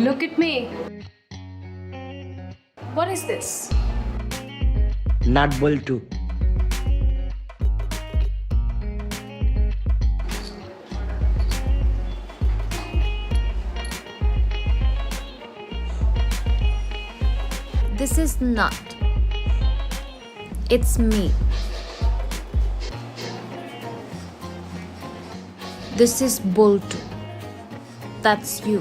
Look at me. What is this? Nut Boltu. This is not. It's me. This is Boltu. That's you.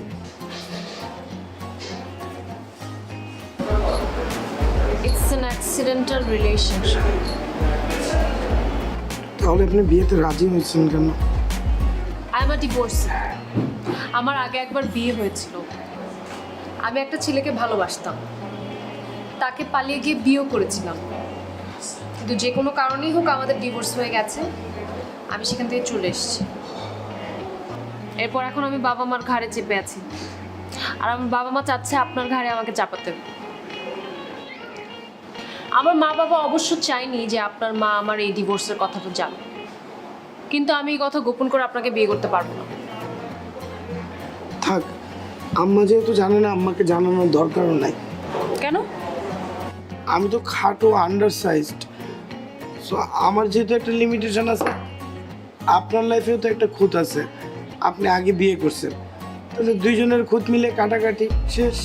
It's an accidental relationship. তাহলে আপনি বিয়েতে রাজি হয়েছেন কেন? I'm a divorcee. আমার আগে একবার বিয়ে হয়েছিল। আমি একটা ছেলেকে ভালোবাসতাম। তাকে পালিয়ে গিয়ে বিয়েও করেছিলাম। কিন্তু যে কোনো কারণেই হোক আমাদের ডিভোর্স হয়ে গেছে। আমি সেখান থেকে চলে এসেছি। এরপর এখন আমি বাবা মার ঘাড়ে চেপে আছি। আর আমার বাবা মা চাচ্ছে আপনার ঘাড়ে আমাকে চাপাতে। আমার মা বাবা অবশ্য চায়নি যে আপনার মা আমার এই ডিভোর্সের কথাটা জানে। কিন্তু আমি এই কথা গোপন করে আপনাকে বিয়ে করতে পারবো না। থাক, আম্মা যেহেতু জানে না, আম্মাকে জানানোর দরকারও নাই। কেন? আমি তো খাটো, আন্ডার সাইজড। সো আমার যেহেতু একটা লিমিটেশন আছে, আপনার লাইফেও তো একটা খুঁত আছে। আপনি আগে বিয়ে করছেন, তাহলে দুইজনের খুঁত মিলে কাটাকাটি শেষ।